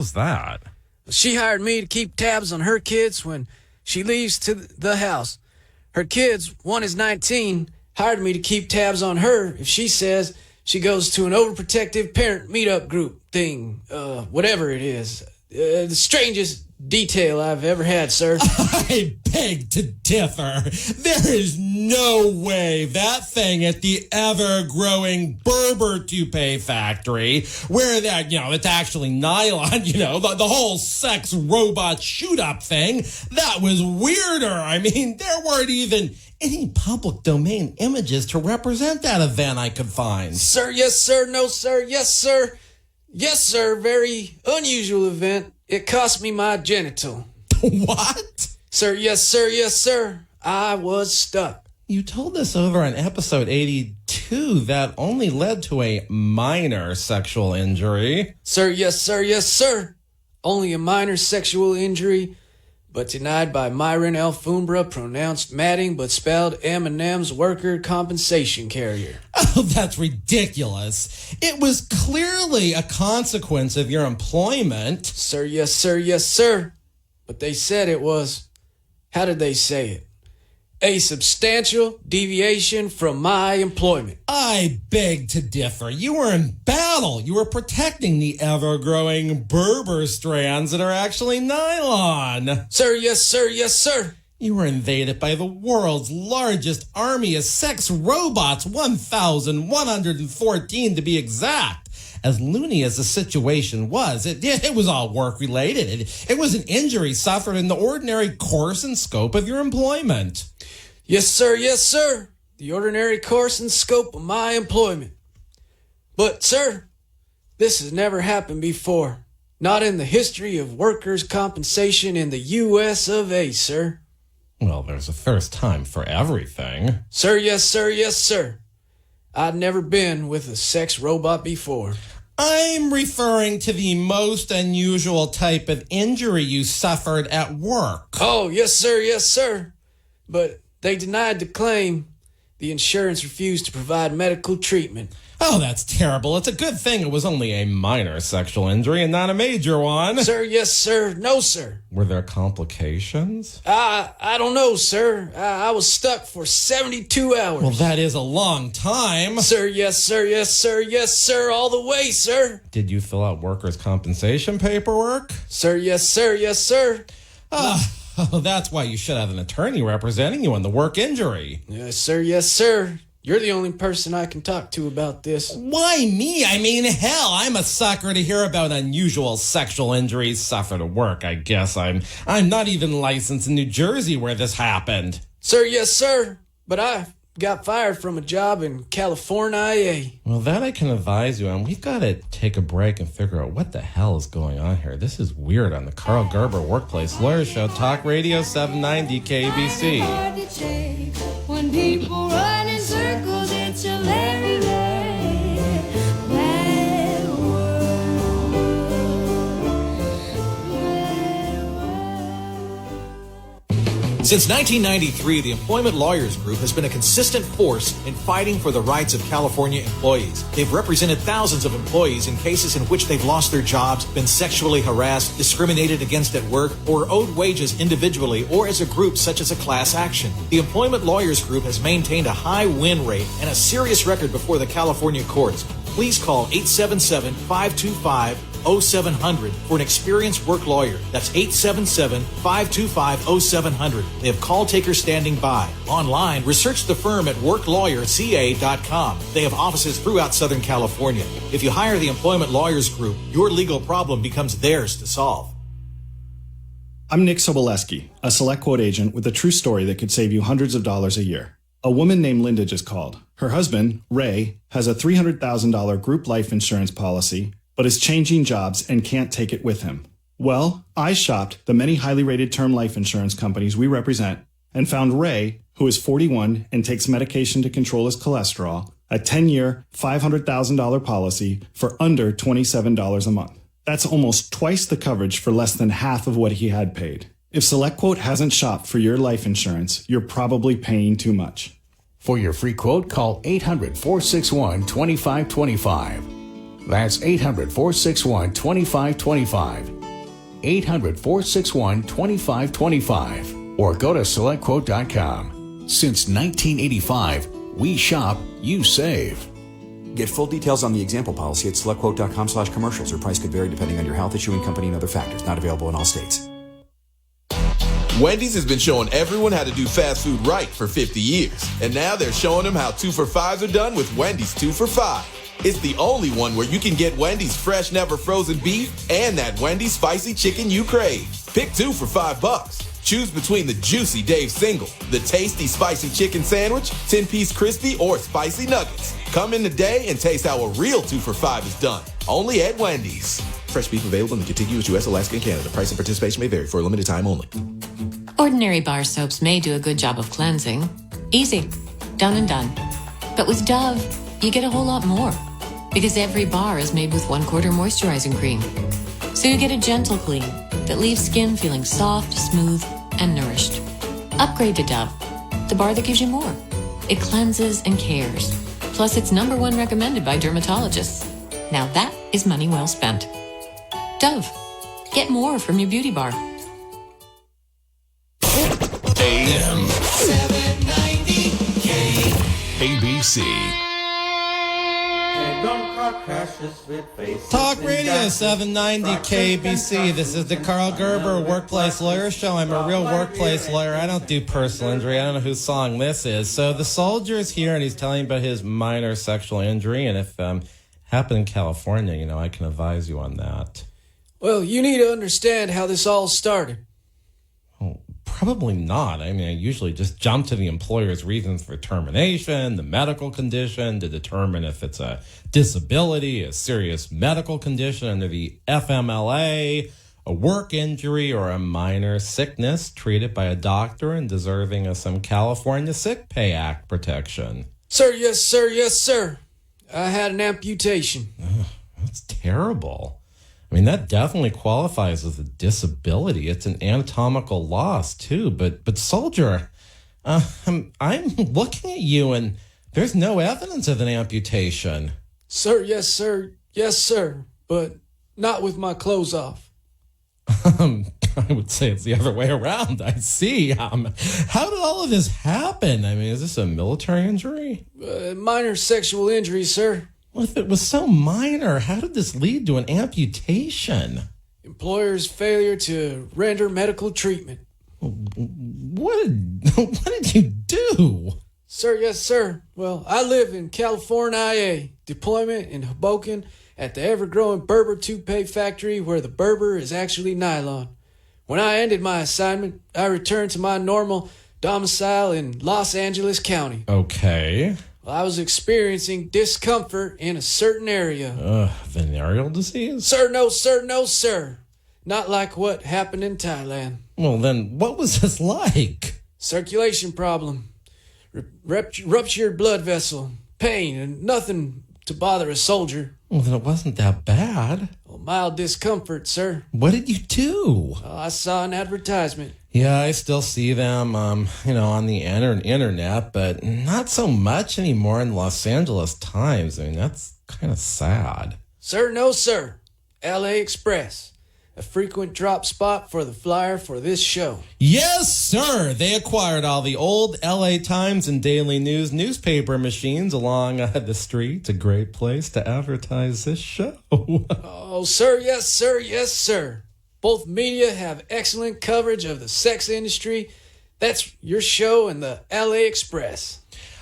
What's that? She hired me to keep tabs on her kids when she leaves to the house. Her kids, one is 19, hired me to keep tabs on her if she says she goes to an overprotective parent meetup group thing, whatever it is. The strangest detail I've ever had, sir. I beg to differ. There is no way that thing at the ever-growing Berber toupee factory, where that, it's actually nylon, the whole sex robot shoot-up thing, that was weirder. I mean, there weren't even any public domain images to represent that event I could find. Sir, yes, sir, no, sir, yes, sir. Yes, sir, very unusual event. It cost me my genital. What? Sir, yes, sir, yes, sir. I was stuck. You told us over on episode 82 that only led to a minor sexual injury. Sir, yes, sir, yes, sir. Only a minor sexual injury, but denied by Myron Alfumbra, pronounced matting, but spelled M&M's worker compensation carrier. Oh, that's ridiculous. It was clearly a consequence of your employment. Sir, yes, sir, yes, sir. But they said it was, how did they say it? A substantial deviation from my employment. I beg to differ. You were in battle. You were protecting the ever-growing Berber strands that are actually nylon. Sir, yes, sir, yes, sir. You were invaded by the world's largest army of sex robots, 1,114 to be exact. As loony as the situation was, it was all work-related. It was an injury suffered in the ordinary course and scope of your employment. Yes, sir, yes, sir. The ordinary course and scope of my employment. But, sir, this has never happened before. Not in the history of workers' compensation in the U.S. of A., sir. Well, there's a first time for everything. Sir, yes, sir, yes, sir. I'd never been with a sex robot before. I'm referring to the most unusual type of injury you suffered at work. Oh, yes, sir, yes, sir. But they denied the claim. The insurance refused to provide medical treatment. Oh, that's terrible. It's a good thing it was only a minor sexual injury and not a major one. Sir, yes, sir. No, sir. Were there complications? I don't know, sir. I was stuck for 72 hours. Well, that is a long time. Sir, yes, sir, yes, sir, yes, sir, all the way, sir. Did you fill out workers' compensation paperwork? Sir, yes, sir, yes, sir. Oh, that's why you should have an attorney representing you on the work injury. Yes, sir, yes, sir. You're the only person I can talk to about this. Why me? I mean, hell, I'm a sucker to hear about unusual sexual injuries suffered at work, I guess. I'm not even licensed in New Jersey where this happened. Sir, yes, sir. But I got fired from a job in California. Well, that I can advise you on. We've got to take a break and figure out what the hell is going on here. This is weird on the Karl Gerber Workplace Lawyer Show, Talk Radio 790 KABC. When people run in circles, it's a very bad world. Since 1993, the Employment Lawyers Group has been a consistent force in fighting for the rights of California employees. They've represented thousands of employees in cases in which they've lost their jobs, been sexually harassed, discriminated against at work, or owed wages individually or as a group such as a class action. The Employment Lawyers Group has maintained a high win rate and a serious record before the California courts. Please call 877-525-0700 for an experienced work lawyer. That's 877-525-0700. They have call takers standing by. Online, research the firm at worklawyerca.com. They have offices throughout Southern California. If you hire the Employment Lawyers Group, your legal problem becomes theirs to solve. I'm Nick Soboleski, a Select Quote agent with a true story that could save you hundreds of dollars a year. A woman named Linda just called. Her husband, Ray, has a $300,000 group life insurance policy, but is changing jobs and can't take it with him. Well, I shopped the many highly rated term life insurance companies we represent and found Ray, who is 41 and takes medication to control his cholesterol, a 10-year, $500,000 policy for under $27 a month. That's almost twice the coverage for less than half of what he had paid. If SelectQuote hasn't shopped for your life insurance, you're probably paying too much. For your free quote, call 800-461-2525. That's 800-461-2525. 800-461-2525. Or go to selectquote.com. Since 1985, we shop, you save. Get full details on the example policy at selectquote.com/commercials. Or price could vary depending on your health, issuing company, and other factors. Not available in all states. Wendy's has been showing everyone how to do fast food right for 50 years. And now they're showing them how 2 for $5s are done with Wendy's 2 for $5. It's the only one where you can get Wendy's fresh, never frozen beef and that Wendy's spicy chicken you crave. Pick 2 for $5. Choose between the juicy Dave Single, the tasty spicy chicken sandwich, 10-piece crispy, or spicy nuggets. Come in today and taste how a real 2 for $5 is done. Only at Wendy's. Fresh beef available in the contiguous U.S., Alaska, and Canada. Price and participation may vary for a limited time only. Ordinary bar soaps may do a good job of cleansing. Easy. Done and done. But with Dove, you get a whole lot more. Because every bar is made with 1/4 moisturizing cream. So you get a gentle clean that leaves skin feeling soft, smooth, and nourished. Upgrade to Dove, the bar that gives you more. It cleanses and cares. Plus, it's #1 recommended by dermatologists. Now that is money well spent. Dove. Get more from your beauty bar. AM790 KABC. Talk Radio 790 KBC. This is the Karl Gerber Workplace Lawyer Show. I'm a real workplace lawyer. I don't do personal injury. I don't know whose song this is. So the soldier is here, and he's telling about his minor sexual injury. And if happened in California, I can advise you on that. Well, you need to understand how this all started. Well, probably not. I usually just jump to the employer's reasons for termination, the medical condition, to determine if it's a disability, a serious medical condition under the FMLA, a work injury, or a minor sickness treated by a doctor and deserving of some California Sick Pay Act protection. Sir, yes, sir, yes, sir. I had an amputation. That's terrible. That definitely qualifies as a disability. It's an anatomical loss, too. But soldier, I'm looking at you, and there's no evidence of an amputation. Sir, yes, sir, yes, sir. But not with my clothes off. I would say it's the other way around. I see. How did all of this happen? Is this a military injury? Minor sexual injury, sir. Well, if it was so minor, how did this lead to an amputation? Employer's failure to render medical treatment. What did you do? Sir, yes, sir. Well, I live in California, IA. Deployment in Hoboken at the ever-growing berber toupee factory where the berber is actually nylon. When I ended my assignment, I returned to my normal domicile in Los Angeles County. Okay. Well, I was experiencing discomfort in a certain area. Venereal disease? Sir, no, sir, no, sir. Not like what happened in Thailand. Well, then what was this like? Circulation problem. Ruptured blood vessel. Pain and nothing to bother a soldier. Well, then it wasn't that bad. Well, mild discomfort, sir. What did you do? I saw an advertisement. Yeah, I still see them, on the internet, but not so much anymore in Los Angeles Times. That's kind of sad. Sir, no, sir. LA Express. A frequent drop spot for the flyer for this show. Yes, sir. They acquired all the old LA Times and Daily News newspaper machines along the street. A great place to advertise this show. Oh, sir, yes, sir, yes, sir. Both media have excellent coverage of the sex industry. That's your show and the LA Express.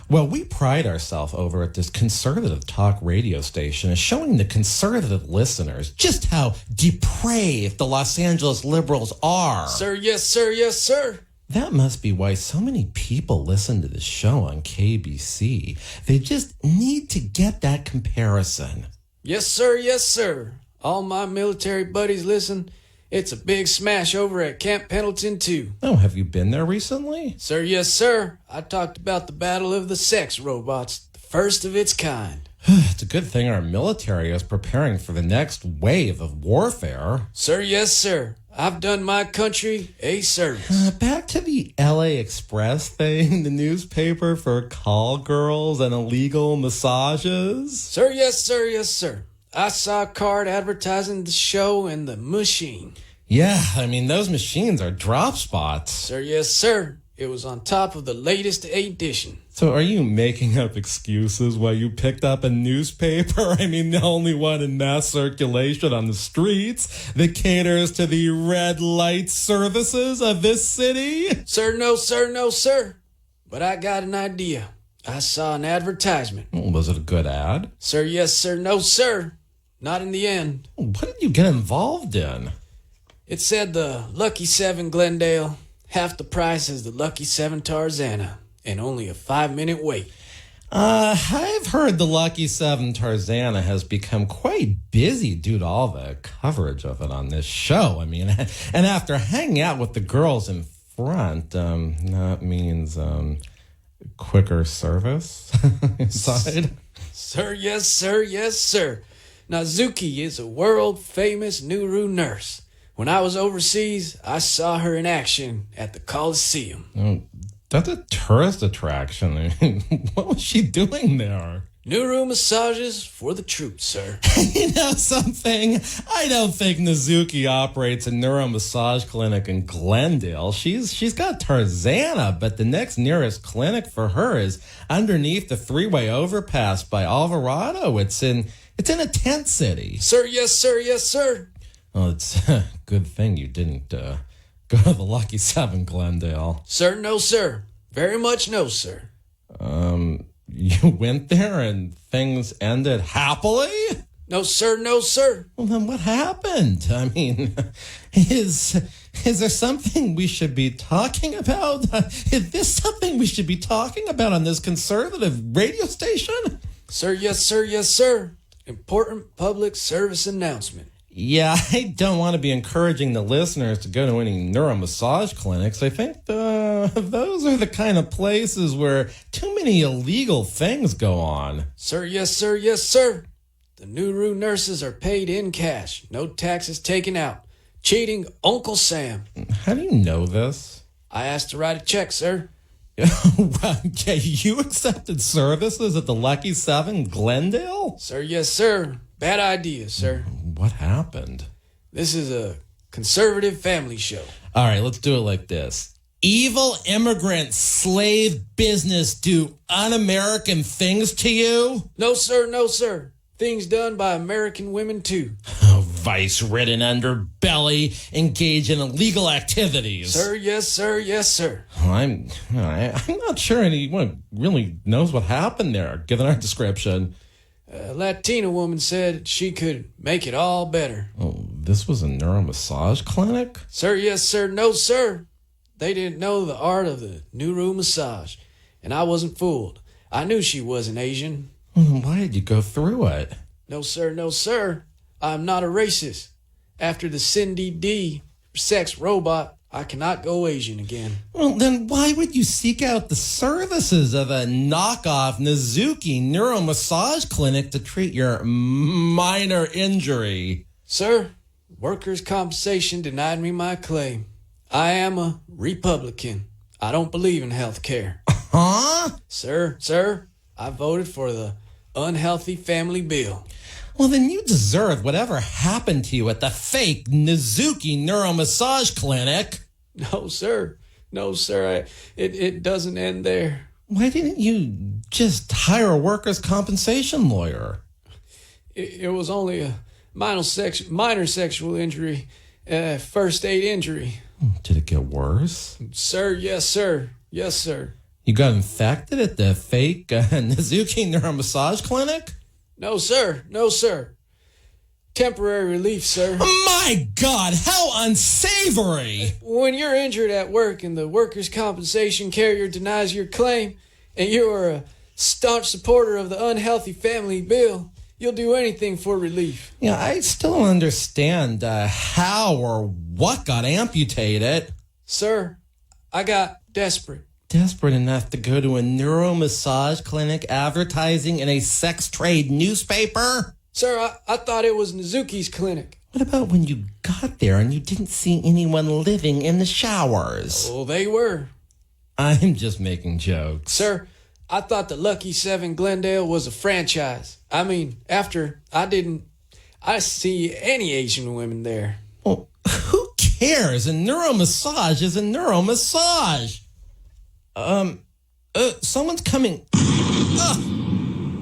Well, we pride ourselves over at this conservative talk radio station as showing the conservative listeners just how depraved the Los Angeles liberals are. Sir, yes, sir, yes, sir. That must be why so many people listen to this show on KBC. They just need to get that comparison. Yes, sir, yes, sir. All my military buddies listen. It's a big smash over at Camp Pendleton, too. Oh, have you been there recently? Sir, yes, sir. I talked about the Battle of the Sex Robots, the first of its kind. It's a good thing our military is preparing for the next wave of warfare. Sir, yes, sir. I've done my country a service. Back to the LA Express thing, the newspaper for call girls and illegal massages. Sir, yes, sir, yes, sir. I saw a card advertising the show and the machine. Yeah, I mean, those machines are drop spots. Sir, yes, sir. It was on top of the latest edition. So are you making up excuses why you picked up a newspaper? I mean, the only one in mass circulation on the streets that caters to the red light services of this city? Sir, no, sir, no, sir. But I got an idea. I saw an advertisement. Was it a good ad? Sir, yes, sir, no, sir. Not in the end. What did you get involved in? It said the Lucky 7 Glendale, half the price as the Lucky 7 Tarzana, and only a 5-minute wait. I've heard the Lucky 7 Tarzana has become quite busy due to all the coverage of it on this show. I mean, and after hanging out with the girls in front, that means quicker service inside. Sir, yes, sir, yes, sir. Nazuki is a world-famous Nuru nurse. When I was overseas, I saw her in action at the Coliseum. Oh, that's a tourist attraction. I mean, what was she doing there? Nuru massages for the troops, sir. You know something? I don't think Nazuki operates a neuro massage clinic in Glendale. She's got Tarzana, but the next nearest clinic for her is underneath the 3-way overpass by Alvarado. It's in a tent city. Sir, yes, sir, yes, sir. Well, it's a good thing you didn't go to the Lucky 7 Glendale. Sir, no, sir. Very much no, sir. You went there and things ended happily? No, sir, no, sir. Well, then what happened? I mean, is there something we should be talking about? Is this something we should be talking about on this conservative radio station? Sir, yes, sir, yes, sir. Important public service announcement. Yeah, I don't want to be encouraging the listeners to go to any neuromassage clinics. I think those are the kind of places where too many illegal things go on. Sir, yes, sir, yes, sir. The Nuru nurses are paid in cash. No taxes taken out. Cheating Uncle Sam. How do you know this? I asked to write a check, sir. Okay, you accepted services at the Lucky 7 Glendale? Sir, yes, sir. Bad idea, sir. What happened? This is a conservative family show. All right, let's do it like this. Evil immigrant slave business do un-American things to you? No, sir, no, sir. Things done by American women, too. Vice-ridden underbelly engage in illegal activities. Sir, yes, sir, yes, sir. I'm not sure anyone really knows what happened there, given our description. A Latina woman said she could make it all better. Oh, this was a neuromassage clinic? Sir, yes, sir, no, sir. They didn't know the art of the Nuru massage, and I wasn't fooled. I knew she wasn't Asian. Why did you go through it? No, sir, no, sir. I'm not a racist. After the Cindy D sex robot, I cannot go Asian again. Well, then why would you seek out the services of a knockoff Nazuki neuromassage clinic to treat your minor injury? Sir, workers' compensation denied me my claim. I am a Republican. I don't believe in health care. Huh? Sir, I voted for the unhealthy family bill. Well, then you deserve whatever happened to you at the fake Nazuki neuromassage clinic. No, sir. No, sir. It doesn't end there. Why didn't you just hire a workers' compensation lawyer? It was only a minor sexual injury, first aid injury. Did it get worse? Sir, yes, sir. Yes, sir. You got infected at the fake Nazuki neuromassage clinic? No, sir. No, sir. Temporary relief, sir. My God, how unsavory! When you're injured at work and the workers' compensation carrier denies your claim, and you are a staunch supporter of the unhealthy family bill, you'll do anything for relief. Yeah, I still don't understand how or what got amputated. Sir, I got desperate. Desperate enough to go to a neuromassage clinic advertising in a sex trade newspaper? Sir, I thought it was Nazuki's clinic. What about when you got there and you didn't see anyone living in the showers? Oh, they were. I'm just making jokes. Sir, I thought the Lucky 7 Glendale was a franchise. I mean, after I didn't I see any Asian women there. Well, who cares? A neuromassage is a neuromassage. Someone's coming.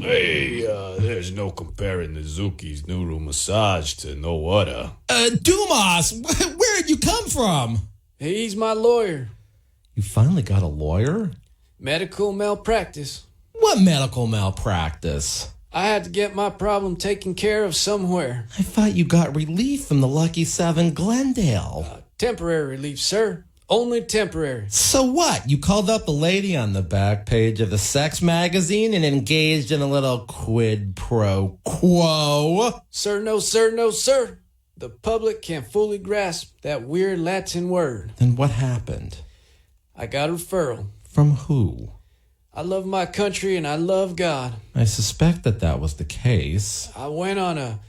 Hey, there's no comparing Nazuki's Nuru massage to no other. Dombass, where'd you come from? He's my lawyer. You finally got a lawyer? Medical malpractice. What medical malpractice? I had to get my problem taken care of somewhere. I thought you got relief from the Lucky 7 Glendale. Temporary relief, sir. Only temporary. So what? You called up a lady on the back page of the sex magazine and engaged in a little quid pro quo? Sir, no, sir, no, sir. The public can't fully grasp that weird Latin word. Then what happened? I got a referral. From who? I love my country and I love God. I suspect that was the case. I went on a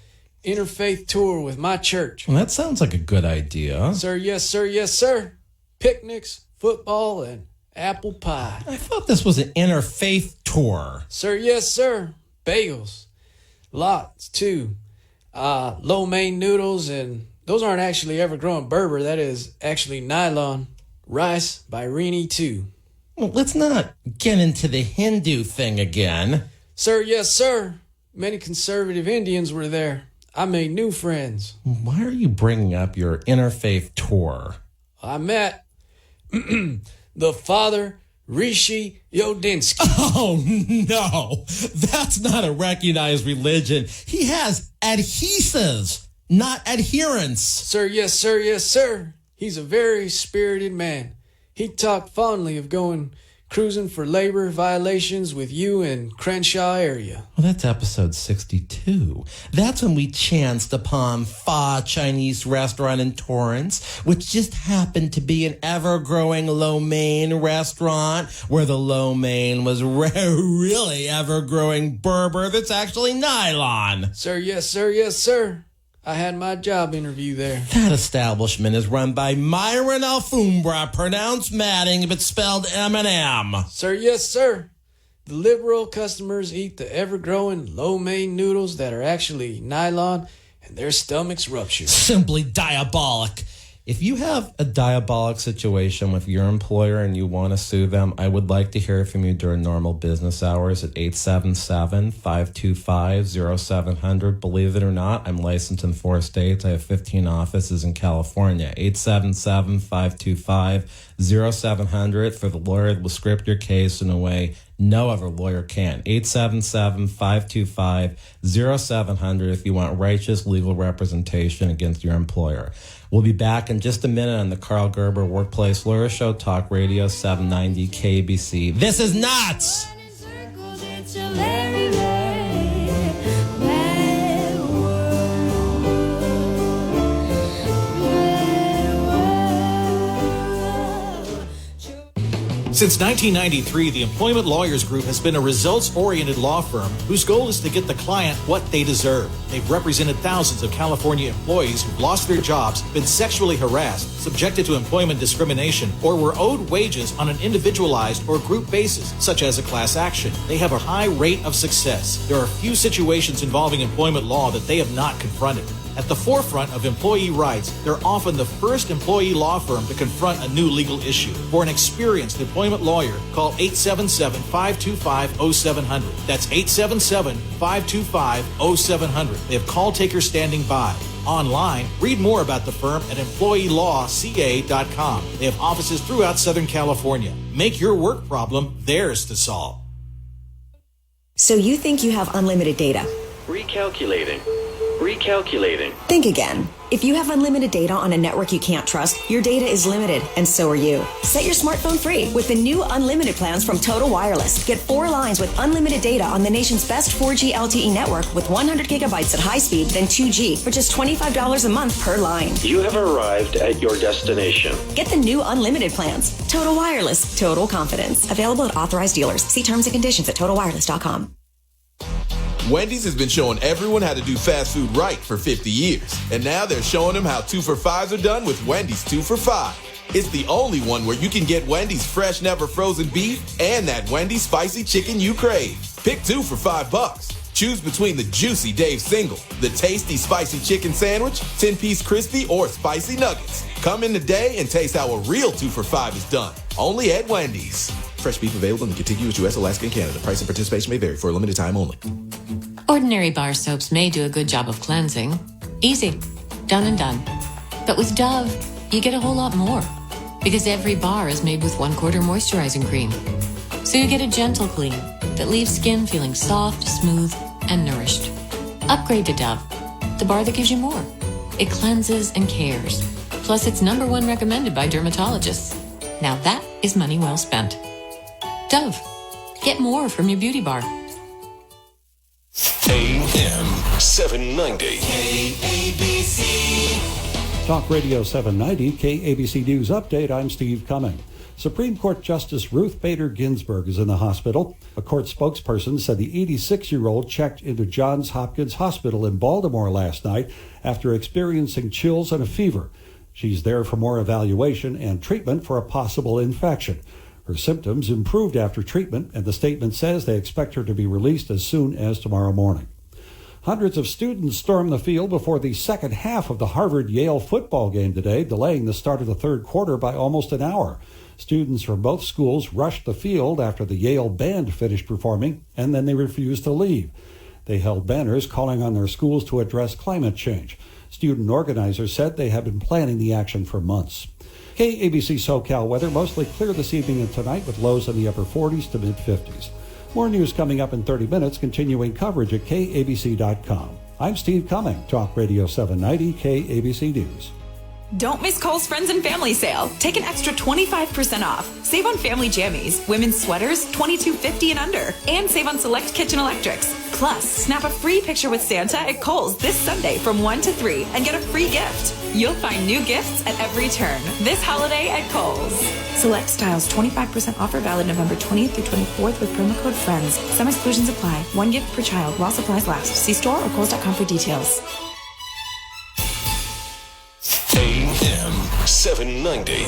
interfaith tour with my church. Well, that sounds like a good idea. Sir, yes, sir, yes, sir. Picnics, football, and apple pie. I thought this was an interfaith tour. Sir, yes, sir. Bagels. Lots, too. Lo mein noodles, and those aren't actually ever growing berber. That is actually nylon. Rice by Rini, too. Well, let's not get into the Hindu thing again. Sir, yes, sir. Many conservative Indians were there. I made new friends. Why are you bringing up your interfaith tour? I met the Father Rishi Yodinsky. Oh, no. That's not a recognized religion. He has adhesives, not adherents. Sir, yes, sir, yes, sir. He's a very spirited man. He talked fondly of going cruising for labor violations with you in Crenshaw area. Well, that's episode 62. That's when we chanced upon Pho Chinese restaurant in Torrance, which just happened to be an ever-growing lo mein restaurant where the lo mein was really ever-growing berber that's actually nylon. Sir, yes, sir, yes, sir. I had my job interview there. That establishment is run by Myron Alfumbra, pronounced Madding, but spelled M&M. Sir, yes, sir. The liberal customers eat the ever-growing lo mein noodles that are actually nylon, and their stomachs rupture. Simply diabolic. If you have a diabolic situation with your employer and you want to sue them, I would like to hear from you during normal business hours at 877-525-0700. Believe it or not, I'm licensed in 4 states. I have 15 offices in California. 877-525-0700 for the lawyer that will script your case in a way no other lawyer can. 877-525-0700 if you want righteous legal representation against your employer. We'll be back in just a minute on the Karl Gerber Workplace Lawyer Show, Talk Radio 790 KABC. This is nuts! Since 1993, the Employment Lawyers Group has been a results-oriented law firm whose goal is to get the client what they deserve. They've represented thousands of California employees who've lost their jobs, been sexually harassed, subjected to employment discrimination, or were owed wages on an individualized or group basis, such as a class action. They have a high rate of success. There are few situations involving employment law that they have not confronted. At the forefront of employee rights, they're often the first employee law firm to confront a new legal issue. For an experienced employment lawyer, call 877-525-0700. That's 877-525-0700. They have call takers standing by. Online, read more about the firm at employeelawca.com. They have offices throughout Southern California. Make your work problem theirs to solve. So you think you have unlimited data? Recalculating. Think again. If you have unlimited data on a network you can't trust, your data is limited, and so are you. Set your smartphone free with the new unlimited plans from Total Wireless. Get 4 lines with unlimited data on the nation's best 4G LTE network with 100 gigabytes at high speed, then 2G for just $25 a month per line. You have arrived at your destination. Get the new unlimited plans. Total Wireless, total confidence. Available at authorized dealers. See terms and conditions at totalwireless.com. Wendy's has been showing everyone how to do fast food right for 50 years. And now they're showing them how 2 for $5s are done with Wendy's 2 for $5. It's the only one where you can get Wendy's fresh, never frozen beef and that Wendy's spicy chicken you crave. Pick 2 for $5. Choose between the juicy Dave Single, the tasty spicy chicken sandwich, 10-piece crispy, or spicy nuggets. Come in today and taste how a real 2 for $5 is done. Only at Wendy's. Fresh beef available in the contiguous U.S., Alaska, and Canada. Price and participation may vary for a limited time only. Ordinary bar soaps may do a good job of cleansing. Easy. Done and done. But with Dove, you get a whole lot more. Because every bar is made with 1/4 moisturizing cream. So you get a gentle clean that leaves skin feeling soft, smooth, and nourished. Upgrade to Dove, the bar that gives you more. It cleanses and cares. Plus, it's #1 recommended by dermatologists. Now that is money well spent. Dove, get more from your beauty bar. AM790 KABC. Talk Radio 790, KABC News Update. I'm Steve Cumming. Supreme Court Justice Ruth Bader Ginsburg is in the hospital. A court spokesperson said the 86-year-old checked into Johns Hopkins Hospital in Baltimore last night after experiencing chills and a fever. She's there for more evaluation and treatment for a possible infection. Her symptoms improved after treatment, and the statement says they expect her to be released as soon as tomorrow morning. Hundreds of students stormed the field before the second half of the Harvard-Yale football game today, delaying the start of the third quarter by almost an hour. Students from both schools rushed the field after the Yale band finished performing, and then they refused to leave. They held banners calling on their schools to address climate change. Student organizers said they have been planning the action for months. KABC SoCal weather, mostly clear this evening and tonight with lows in the upper 40s to mid-50s. More news coming up in 30 minutes, continuing coverage at KABC.com. I'm Steve Cumming, Talk Radio 790 KABC News. Don't miss Kohl's Friends and Family Sale. Take an extra 25% off. Save on family jammies, women's sweaters, $22.50 and under. And save on select kitchen electrics. Plus, snap a free picture with Santa at Kohl's this Sunday from 1 to 3 and get a free gift. You'll find new gifts at every turn this holiday at Kohl's. Select styles, 25% offer valid November 20th through 24th with promo code FRIENDS. Some exclusions apply. One gift per child while supplies last. See store or kohls.com for details. AM790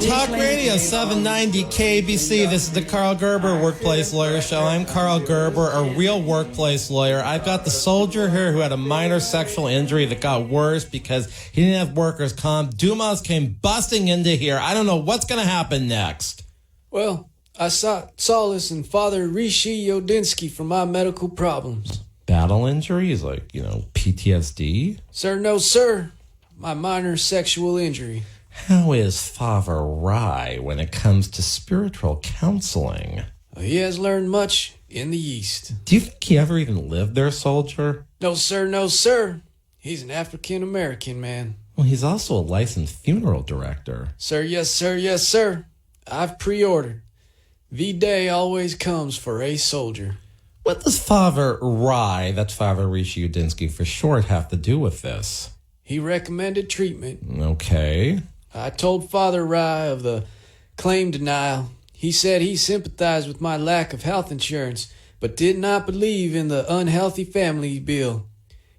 Talk Radio 790 KBC. This is the Karl Gerber Workplace Lawyer Show. I'm Karl Gerber, a real workplace lawyer. I've got the soldier here who had a minor sexual injury that got worse because he didn't have workers' comp. Dombass came busting into here. I don't know what's going to happen next. Well, I sought solace in Father Rishi Yodinsky for my medical problems. Battle injuries, like, PTSD? Sir, no, sir. My minor sexual injury. How is Father Rye when it comes to spiritual counseling? He has learned much in the East. Do you think he ever even lived there, soldier? No, sir, no, sir. He's an African-American man. Well, he's also a licensed funeral director. Sir, yes, sir, yes, sir. I've pre-ordered. The day always comes for a soldier. What does Father Rye, that's Father Rishi Udinsky for short, have to do with this? He recommended treatment. Okay. I told Father Rye of the claim denial. He said he sympathized with my lack of health insurance, but did not believe in the unhealthy family bill.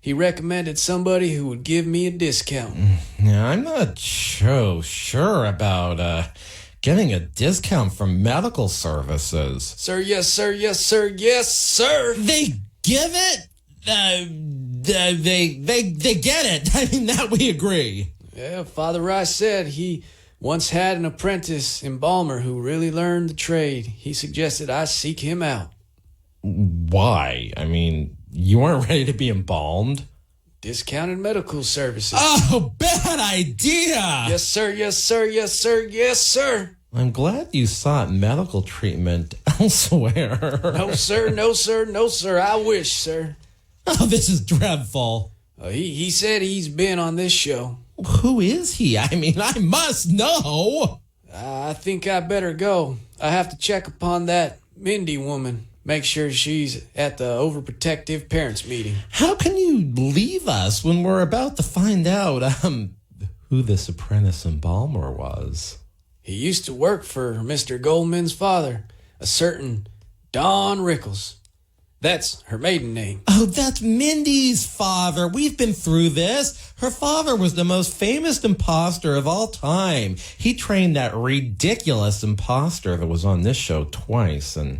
He recommended somebody who would give me a discount. Yeah, I'm not so sure about getting a discount from medical services. Sir, yes, sir, yes, sir, yes, sir. They give it? They get it. I mean, that we agree. Yeah, Father Rice said he once had an apprentice embalmer who really learned the trade. He suggested I seek him out. Why? I mean, you weren't ready to be embalmed? Discounted medical services. Oh, bad idea! Yes, sir, yes, sir, yes, sir, yes, sir. I'm glad you sought medical treatment elsewhere. No, sir, no, sir, no, sir. I wish, sir. Oh, this is dreadful. He said he's been on this show. Who is he? I mean, I must know. I think I better go. I have to check upon that Mindy woman. Make sure she's at the overprotective parents meeting. How can you leave us when we're about to find out who this apprentice embalmer was? He used to work for Mr. Goldman's father, a certain Don Rickles. That's her maiden name. Oh, that's Mindy's father. We've been through this. Her father was the most famous imposter of all time. He trained that ridiculous imposter that was on this show twice, and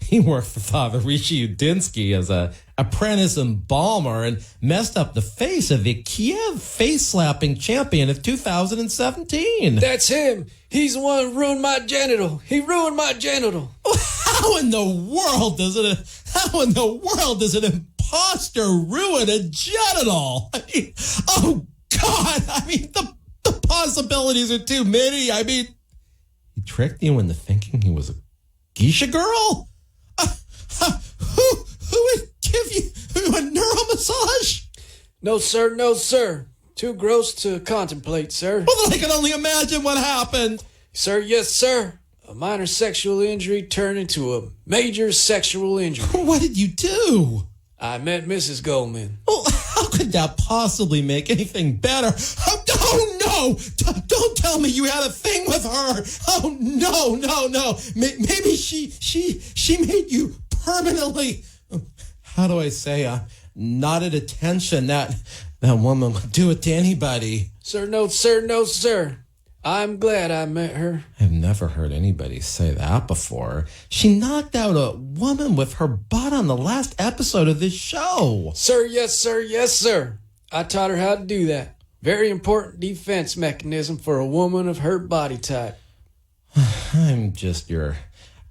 he worked for Father Rishi Udinsky as a apprentice embalmer and messed up the face of the Kiev face-slapping champion of 2017. That's him. He's the one who ruined my genital. He ruined my genital. How in the world does an imposter ruin a genital? I mean, oh God! I mean, the possibilities are too many. I mean, he tricked you into thinking he was a geisha girl? Who would give you a neural massage? No, sir. No, sir. Too gross to contemplate, sir. Well, then I can only imagine what happened. Sir, yes, sir. A minor sexual injury turned into a major sexual injury. What did you do? I met Mrs. Goldman. Well, how could that possibly make anything better? Oh no! Don't tell me you had a thing with her. Oh no! Maybe she made you permanently. How do I say? Not at attention. That woman would do it to anybody. Sir, no, sir, no, sir. I'm glad I met her. I've never heard anybody say that before. She knocked out a woman with her butt on the last episode of this show. Sir, yes, sir, yes, sir. I taught her how to do that. Very important defense mechanism for a woman of her body type. I'm just your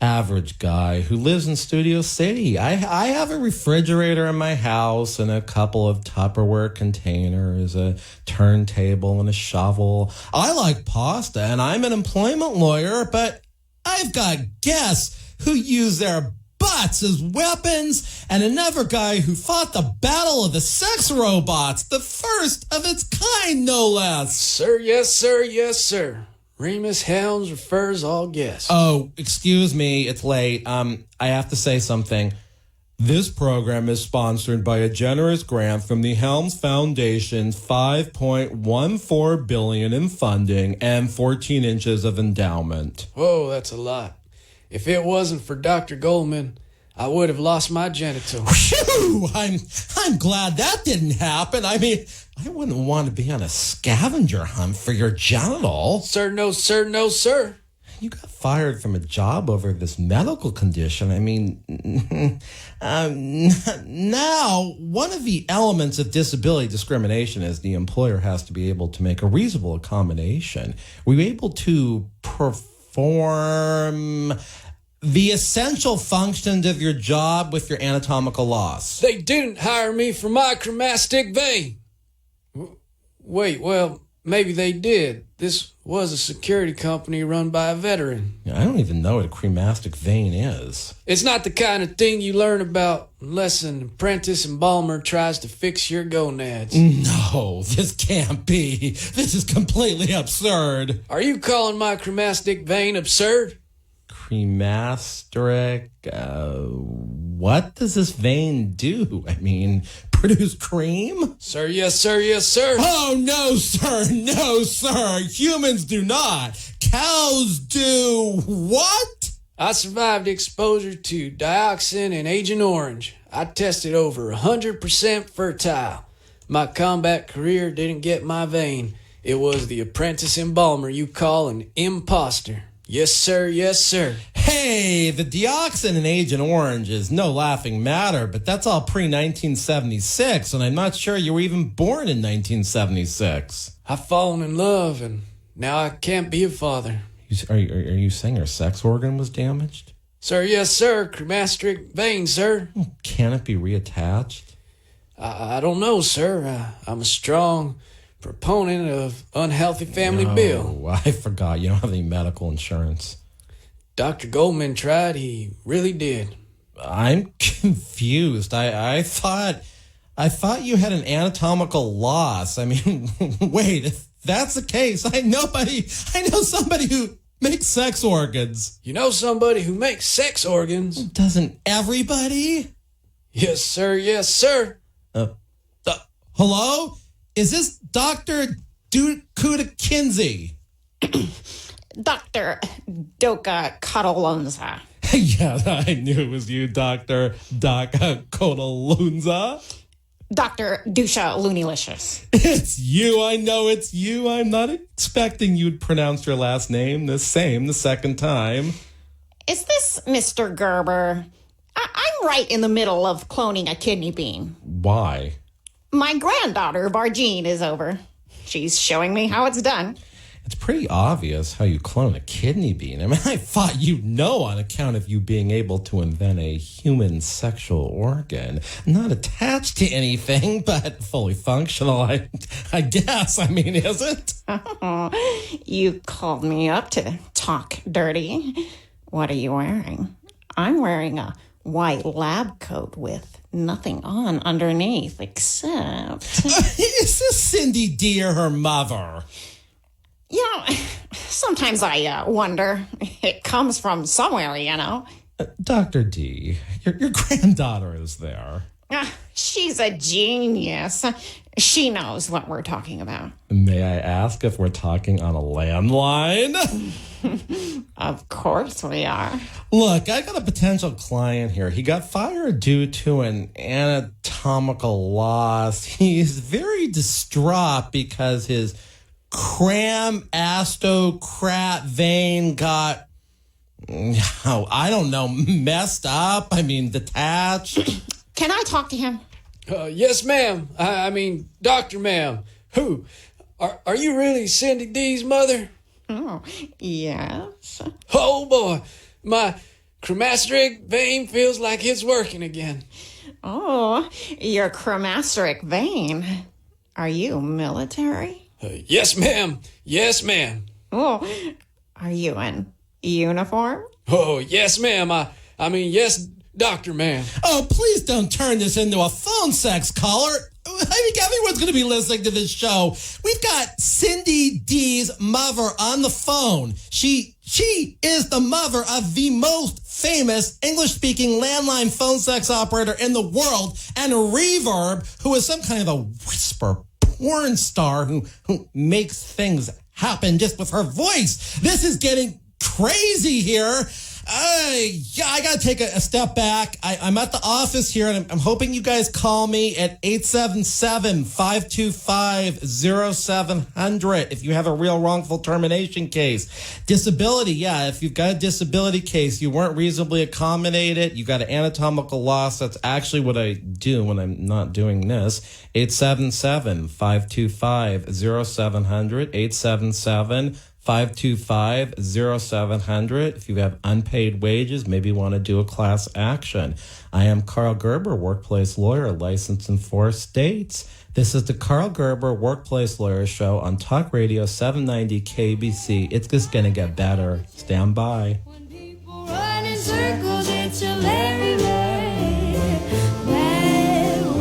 average guy who lives in Studio City. I have a refrigerator in my house and a couple of Tupperware containers, a turntable and a shovel. I like pasta and I'm an employment lawyer, but I've got guests who use their butts as weapons and another guy who fought the battle of the sex robots, the first of its kind, no less. Sir, yes, sir, yes, sir. Remus Helms refers all guests. Oh, excuse me, it's late. I have to say something. This program is sponsored by a generous grant from the Helms Foundation's $5.14 billion in funding and 14 inches of endowment. Whoa, that's a lot. If it wasn't for Dr. Goldman, I would have lost my genital. Phew! I'm glad that didn't happen. I mean, I wouldn't want to be on a scavenger hunt for your genital. Sir, no, sir, no, sir. You got fired from a job over this medical condition. I mean, now, one of the elements of disability discrimination is the employer has to be able to make a reasonable accommodation. Were you able to perform the essential functions of your job with your anatomical loss? They didn't hire me for my cremastic vein. Wait, well, maybe they did. This was a security company run by a veteran. I don't even know what a cremastic vein is. It's not the kind of thing you learn about unless an apprentice embalmer tries to fix your gonads. No, this can't be. This is completely absurd. Are you calling my cremastic vein absurd? Cremasteric? What does this vein do? I mean, produce cream? Sir, yes, sir, yes, sir. Oh, no, sir, no, sir. Humans do not. Cows do what? I survived exposure to dioxin and Agent Orange. I tested over 100% fertile. My combat career didn't get my vein. It was the apprentice embalmer you call an imposter. Yes, sir. Yes, sir. Hey, the dioxin in Agent Orange is no laughing matter, but that's all pre-1976, and I'm not sure you were even born in 1976. I've fallen in love, and now I can't be a father. Are you saying her sex organ was damaged? Sir, yes, sir. Cremasteric vein, sir. Can it be reattached? I don't know, sir. I'm a strong proponent of unhealthy family bill. I forgot. You don't have any medical insurance. Dr. Goldman tried. He really did. I'm confused. I thought you had an anatomical loss. I mean, wait, if that's the case, I know somebody who makes sex organs. You know somebody who makes sex organs? Doesn't everybody? Yes, sir. Yes, sir. Hello? Is this Dr. Kuda Kinsey? Dr. Doka Cuddalonza. Yeah, I knew it was you, Dr. Doc Kodalunza. Dr. Dusha Loonylicious. It's you. I know it's you. I'm not expecting you'd pronounce your last name the same the second time. Is this Mr. Gerber? I'm right in the middle of cloning a kidney bean. Why? My granddaughter, Varjean, is over. She's showing me how it's done. It's pretty obvious how you clone a kidney bean. I mean, I thought you'd know on account of you being able to invent a human sexual organ. Not attached to anything, but fully functional, I guess. I mean, is it? You called me up to talk dirty. What are you wearing? I'm wearing a white lab coat with nothing on underneath except... Is this Cindy D or her mother? You know, sometimes I wonder. It comes from somewhere, you know. Dr. D, your granddaughter is there. She's a genius. She knows what we're talking about. May I ask if we're talking on a landline? Of course we are. Look, I got a potential client here. He got fired due to an anatomical loss. He's very distraught because his cram-astocrat vein got, I don't know, messed up. I mean, detached. Can I talk to him? Yes, ma'am. I mean, Dr. Ma'am. Who? Are you really Cindy D's mother? Oh, yes. Oh, boy. My cremasteric vein feels like it's working again. Oh, your cremasteric vein. Are you military? Yes, ma'am. Yes, ma'am. Oh, are you in uniform? Oh, yes, ma'am. I mean, yes, Dr. Ma'am. Oh, please don't turn this into a phone sex caller. I think everyone's going to be listening to this show. We've got Cindy D's mother on the phone. She is the mother of the most famous English-speaking landline phone sex operator in the world, and Reverb, who is some kind of a whisper porn star who makes things happen just with her voice. This is getting crazy here. I got to take a step back. I'm at the office here, and I'm hoping you guys call me at 877-525-0700 if you have a real wrongful termination case. Disability, yeah, if you've got a disability case, you weren't reasonably accommodated, you got an anatomical loss. That's actually what I do when I'm not doing this. 877-525-0700, 877-525-0700. If you have unpaid wages, maybe you want to do a class action. I am Karl Gerber, workplace lawyer, licensed in 4 states. This is the Karl Gerber Workplace Lawyer Show on Talk Radio 790 KABC. It's just going to get better. Stand by. When people run in circles, it's a very bad world.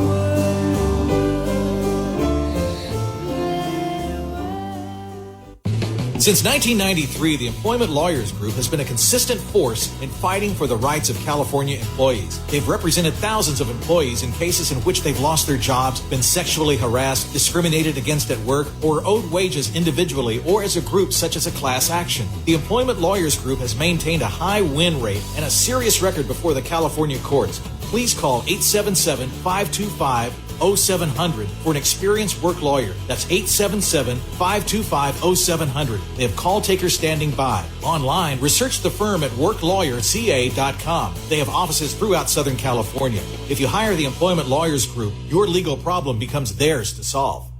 Since 1993, the Employment Lawyers Group has been a consistent force in fighting for the rights of California employees. They've represented thousands of employees in cases in which they've lost their jobs, been sexually harassed, discriminated against at work, or owed wages individually or as a group such as a class action. The Employment Lawyers Group has maintained a high win rate and a serious record before the California courts. Please call 877-525-0700 for an experienced work lawyer. That's 877-525-0700. They have call takers standing by. Online, research the firm at worklawyerca.com. They have offices throughout Southern California. If you hire the Employment Lawyers Group, your legal problem becomes theirs to solve.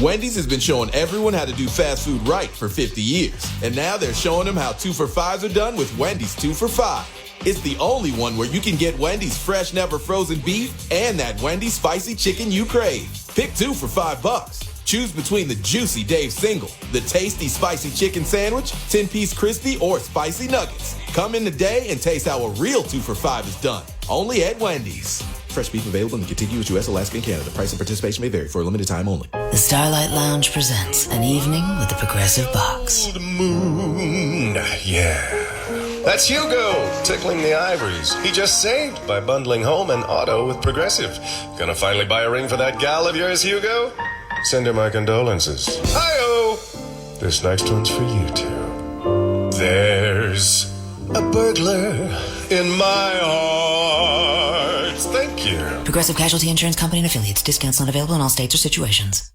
Wendy's has been showing everyone how to do fast food right for 50 years. And now they're showing them how 2 for $5s are done with Wendy's 2 for $5. It's the only one where you can get Wendy's fresh, never frozen beef and that Wendy's spicy chicken you crave. Pick 2 for $5. Choose between the juicy Dave Single, the tasty spicy chicken sandwich, 10-piece crispy, or spicy nuggets. Come in today and taste how a real 2 for $5 is done. Only at Wendy's. Fresh beef available in contiguous U.S., Alaska, and Canada. Price and participation may vary for a limited time only. The Starlight Lounge presents An Evening with the Progressive Box. Old moon, yeah. That's Hugo, tickling the ivories. He just saved by bundling home and auto with Progressive. Gonna finally buy a ring for that gal of yours, Hugo? Send her my condolences. Hi-oh! This next one's for you two. There's a burglar in my heart. Thank you. Progressive Casualty Insurance Company and Affiliates. Discounts not available in all states or situations.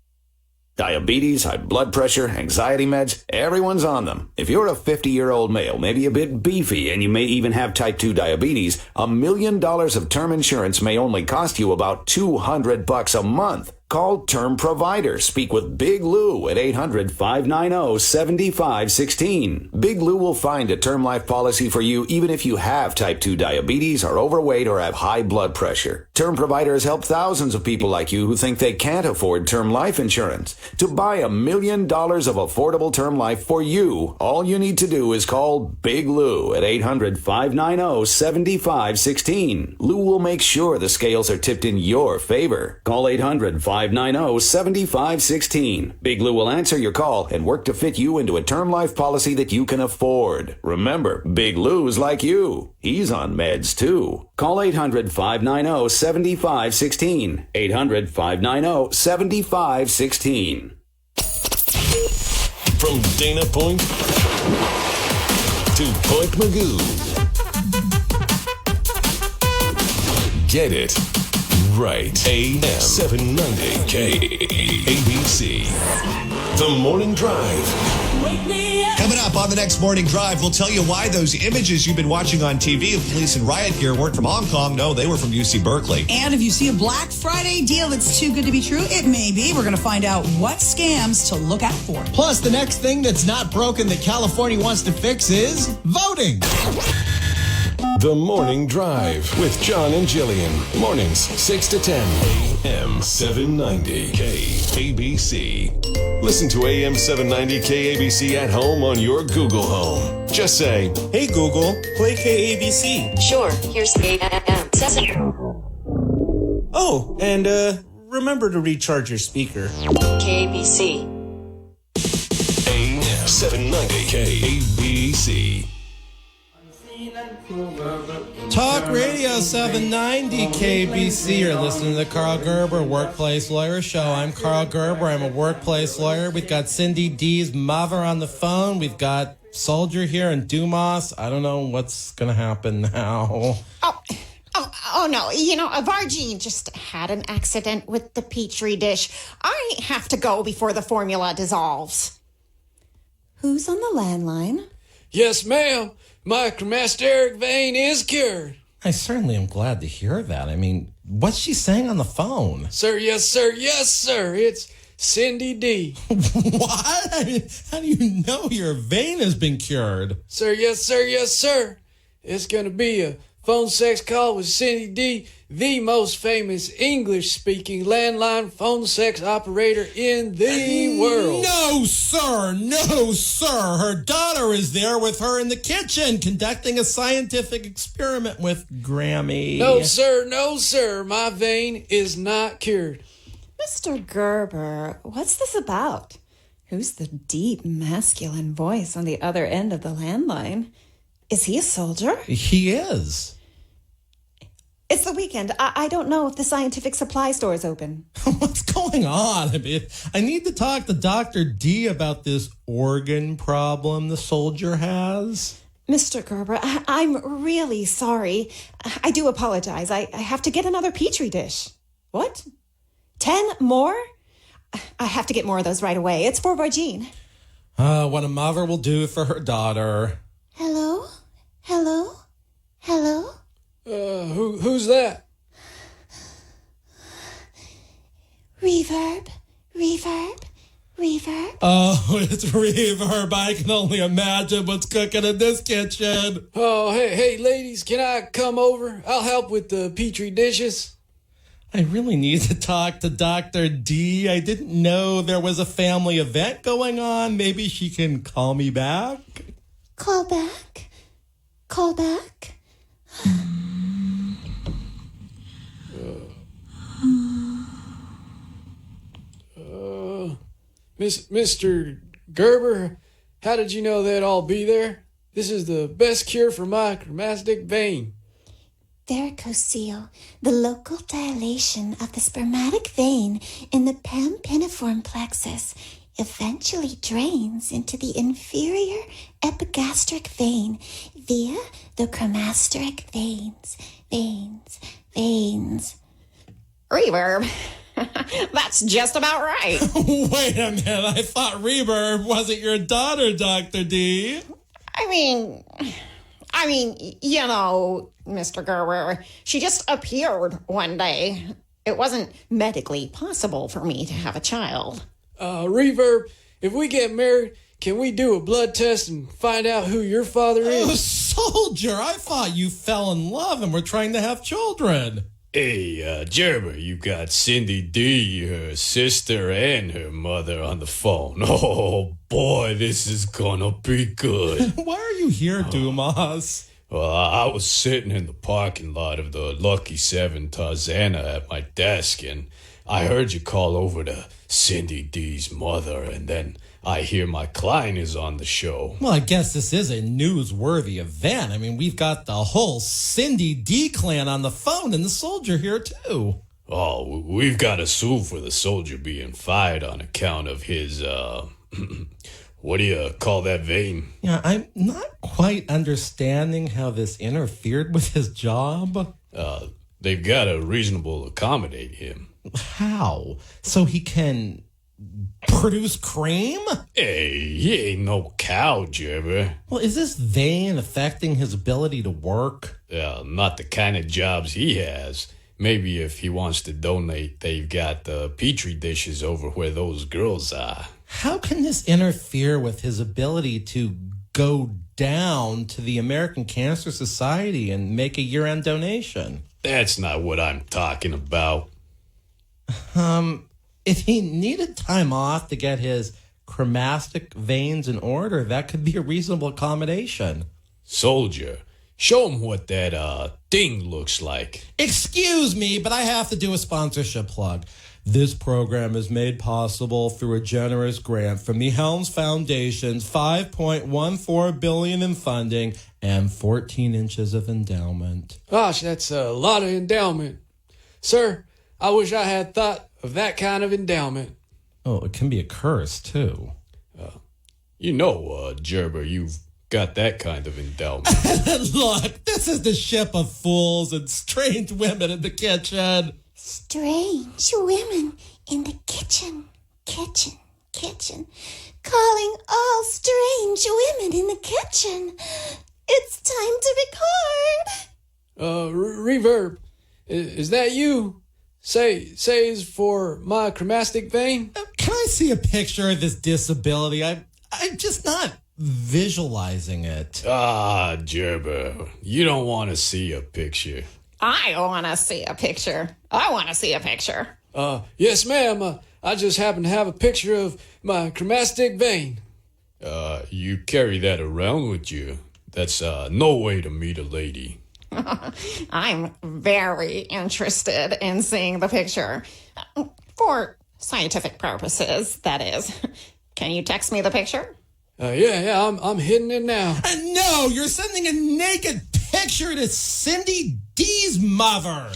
Diabetes, high blood pressure, anxiety meds, everyone's on them. If you're a 50-year-old male, maybe a bit beefy, and you may even have type 2 diabetes, $1 million of term insurance may only cost you about $200 a month. Call Term Provider. Speak with Big Lou at 800-590-7516. Big Lou will find a term life policy for you even if you have type 2 diabetes, are overweight, or have high blood pressure. Term Provider has helped thousands of people like you who think they can't afford term life insurance. To buy $1 million of affordable term life for you, all you need to do is call Big Lou at 800-590-7516. Lou will make sure the scales are tipped in your favor. Call 800-590-7516. Big Lou will answer your call and work to fit you into a term life policy that you can afford. Remember, Big Lou's like you. He's on meds too. Call 800-590-7516. 800-590-7516. From Dana Point to Point Magoo. Get it right. AM790 KABC. The Morning Drive. Coming up on the next Morning Drive, we'll tell you why those images you've been watching on TV of police in riot gear weren't from Hong Kong. No, they were from UC Berkeley. And if you see a Black Friday deal that's too good to be true, it may be. We're going to find out what scams to look out for. Plus, the next thing that's not broken that California wants to fix is voting. The Morning Drive with John and Jillian. Mornings 6 to 10. AM790 KABC. Listen to AM790 KABC at home on your Google Home. Just say, "Hey Google, play KABC." Sure, here's AM7. Oh, and remember to recharge your speaker. KABC. AM790 KABC. Talk Radio 790 KBC. You're listening to the Karl Gerber Workplace Lawyer Show. I'm Karl Gerber. I'm a workplace lawyer. We've got Cindy D's mother on the phone. We've got Soldier here and Dombass. I don't know what's going to happen now. Oh, no. You know, Vargine just had an accident with the Petri dish. I have to go before the formula dissolves. Who's on the landline? Yes, ma'am. My cremasteric vein is cured. I certainly am glad to hear that. I mean, what's she saying on the phone? Sir, yes, sir, yes, sir. It's Cindy D. What? I mean, how do you know your vein has been cured? Sir, yes, sir, yes, sir. It's going to be a phone sex call with Cindy D, the most famous English-speaking landline phone sex operator in the world. No, sir. No, sir. Her daughter is there with her in the kitchen conducting a scientific experiment with Grammy. No, sir. No, sir. My vein is not cured. Mr. Gerber, what's this about? Who's the deep, masculine voice on the other end of the landline? Is he a soldier? He is. It's the weekend. I don't know if the scientific supply store is open. What's going on? I mean, I need to talk to Dr. D about this organ problem the soldier has. Mr. Gerber, I'm really sorry. I do apologize. I have to get another Petri dish. What? 10 more? I have to get more of those right away. It's for Vargine. What a mother will do for her daughter. Hello? Hello? Hello? Who's that? Reverb. Oh, it's Reverb. I can only imagine what's cooking in this kitchen. Oh, hey, ladies, can I come over? I'll help with the Petri dishes. I really need to talk to Dr. D. I didn't know there was a family event going on. Maybe she can call me back. Call back? Mr. Gerber, how did you know they'd all be there? This is the best cure for my cremastic vein. Varicocele, the local dilation of the spermatic vein in the pampiniform plexus. eventually drains into the inferior epigastric vein via the cremasteric veins. Reverb. That's just about right. Wait a minute, I thought Reverb wasn't your daughter, Dr. D. I mean, you know, Mr. Gerber, she just appeared one day. It wasn't medically possible for me to have a child. Reverb, if we get married, can we do a blood test and find out who your father is? Oh, soldier, I thought you fell in love and were trying to have children. Hey, Gerber, you got Cindy D, her sister, and her mother on the phone. Oh, boy, this is gonna be good. Why are you here, Dumas? Well, I was sitting in the parking lot of the Lucky 7 Tarzana at my desk, and I heard you call over to Cindy D's mother, and then I hear my client is on the show. Well, I guess this is a newsworthy event. I mean, we've got the whole Cindy D clan on the phone and the soldier here, too. Oh, we've got to sue for the soldier being fired on account of his, what do you call that vein? Yeah, I'm not quite understanding how this interfered with his job. They've got to reasonable accommodate him. How? So he can produce cream? Hey, he ain't no cow, Gerber. Well, is this vein affecting his ability to work? Not the kind of jobs he has. Maybe if he wants to donate, they've got the petri dishes over where those girls are. How can this interfere with his ability to go down to the American Cancer Society and make a year-end donation? That's not what I'm talking about. If he needed time off to get his cremastic veins in order, that could be a reasonable accommodation. Soldier, show him what that thing looks like. Excuse me, but I have to do a sponsorship plug. This program is made possible through a generous grant from the Helms Foundation's $5.14 billion in funding and 14 inches of endowment. Gosh, that's a lot of endowment. Sir, I wish I had thought of that kind of endowment. Oh, it can be a curse, too. Gerber, you've got that kind of endowment. Look, this is the ship of fools and strange women in the kitchen. Strange women in the kitchen. Calling all strange women in the kitchen. It's time to record. Reverb, is that you? Says for my cremastic vein? Can I see a picture of this disability? I'm just not visualizing it. Gerber, you don't want to see a picture. I want to see a picture. Yes, ma'am. I just happen to have a picture of my cremastic vein. You carry that around with you. That's no way to meet a lady. I'm very interested in seeing the picture. For scientific purposes, that is. Can you text me the picture? Yeah, I'm hitting it now. No, you're sending a naked picture to Cindy D's mother.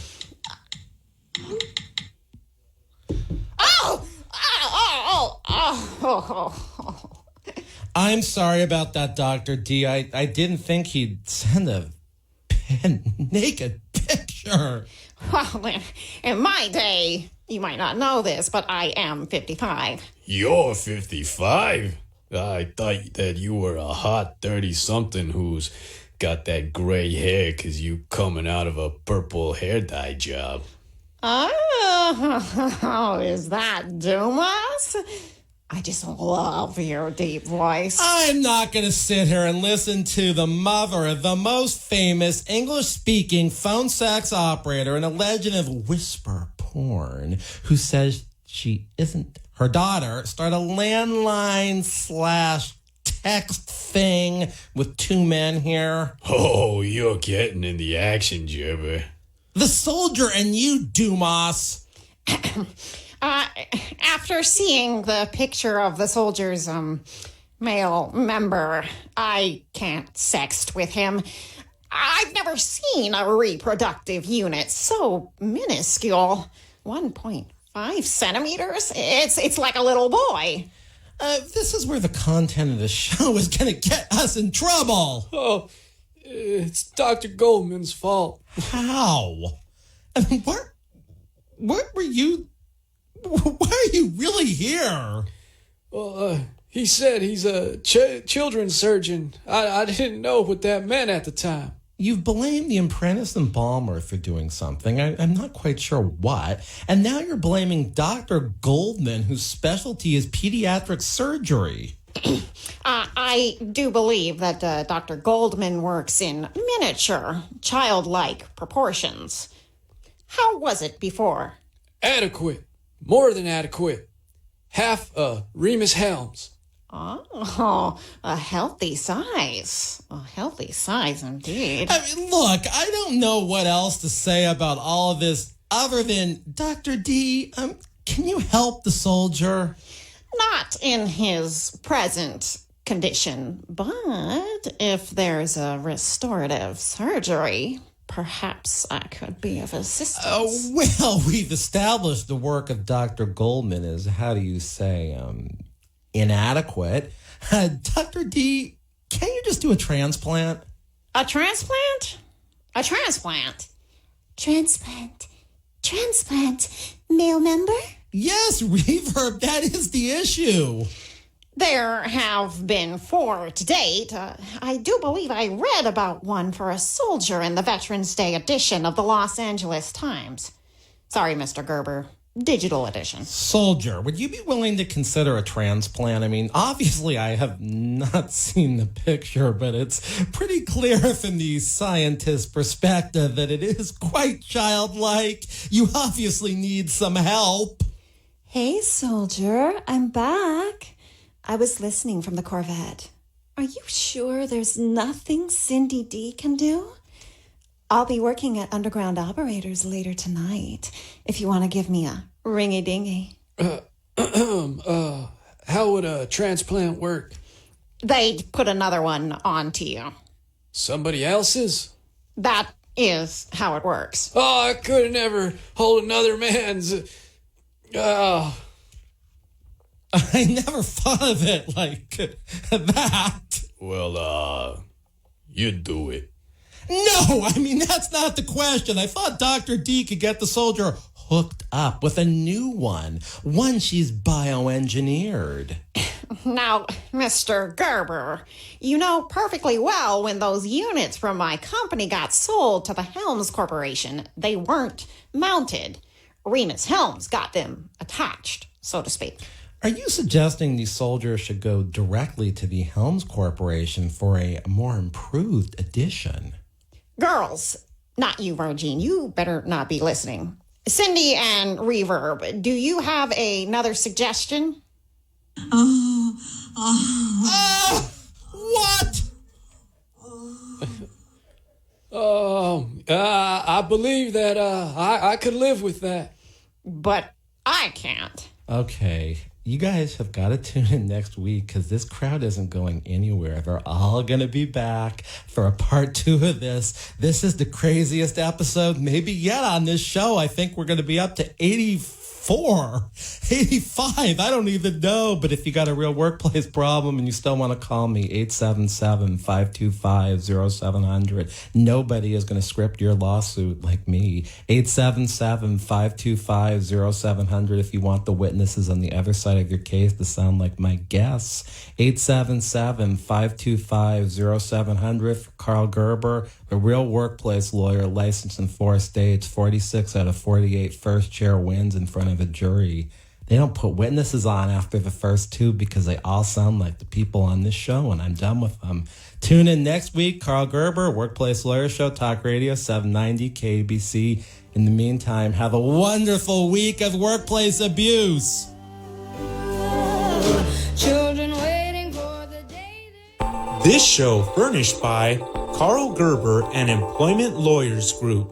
I'm sorry about that, Dr. D. I didn't think he'd send a naked picture. Well, in my day, you might not know this, but I am 55. You're 55? I thought that you were a hot 30-something who's got that gray hair because you coming out of a purple hair dye job. Oh, is that Dumas? I just love your deep voice. I'm not going to sit here and listen to the mother of the most famous English-speaking phone sex operator and a legend of whisper porn who says she isn't her daughter start a landline / text thing with two men here. Oh, you're getting in the action, Gerber. The soldier and you, Dumas. After seeing the picture of the soldier's male member, I can't sext with him. I've never seen a reproductive unit so minuscule. 1.5 centimeters? It's like a little boy. This is where the content of the show is going to get us in trouble. Oh, it's Dr. Goldman's fault. How? I mean, what were you... Why are you really here? Well, he said he's a children's surgeon. I didn't know what that meant at the time. You've blamed the apprentice embalmer for doing something. I'm not quite sure what. And now you're blaming Dr. Goldman, whose specialty is pediatric surgery. I do believe that Dr. Goldman works in miniature, childlike proportions. How was it before? Adequate. More than adequate. Half a Remus Helms. Oh, a healthy size. A healthy size indeed. I mean, look, I don't know what else to say about all of this other than, Dr. D, can you help the soldier? Not in his present condition, but if there's a restorative surgery, perhaps I could be of assistance. Well, we've established the work of Dr. Goldman is, how do you say, inadequate. Dr. D, can you just do a transplant? A transplant? A transplant? Transplant. Male member? Yes, Reverb, that is the issue. There have been 4 to date. I do believe I read about one for a soldier in the Veterans Day edition of the Los Angeles Times. Sorry, Mr. Gerber. Digital edition. Soldier, would you be willing to consider a transplant? I mean, obviously I have not seen the picture, but it's pretty clear from the scientist's perspective that it is quite childlike. You obviously need some help. Hey, soldier, I'm back. I was listening from the Corvette. Are you sure there's nothing Cindy D can do? I'll be working at Underground Operators later tonight, if you want to give me a ringy-dingy. How would a transplant work? They'd put another one onto you. Somebody else's? That is how it works. Oh, I could never hold another man's... I never thought of it like that. Well, you'd do it. No, I mean, that's not the question. I thought Dr. D could get the soldier hooked up with a new one she's bioengineered. Now, Mr. Gerber, you know perfectly well when those units from my company got sold to the Helms Corporation, they weren't mounted. Remus Helms got them attached, so to speak. Are you suggesting the soldier should go directly to the Helms Corporation for a more improved edition? Girls, not you, Rogine. You better not be listening. Cindy and Reverb, do you have another suggestion? What? I believe that I could live with that. But I can't. Okay, you guys have got to tune in next week because this crowd isn't going anywhere. They're all going to be back for a part 2 of this. This is the craziest episode maybe yet on this show. I think we're going to be up to 84, 85. I don't even know. But if you got a real workplace problem and you still want to call me, 877-525-0700. Nobody is going to script your lawsuit like me. 877-525-0700 if you want the witnesses on the other side of your case to sound like my guests. 877-525-0700 for Karl Gerber, a real workplace lawyer licensed in 4 states, 46 out of 48 first chair wins in front of a jury. They don't put witnesses on after the first 2 because they all sound like the people on this show, and I'm done with them. Tune in next week. Karl Gerber, Workplace Lawyer Show, Talk Radio 790 KABC. In the meantime, have a wonderful week of workplace abuse. Children waiting for the day. This show furnished by Karl Gerber and Employment Lawyers Group.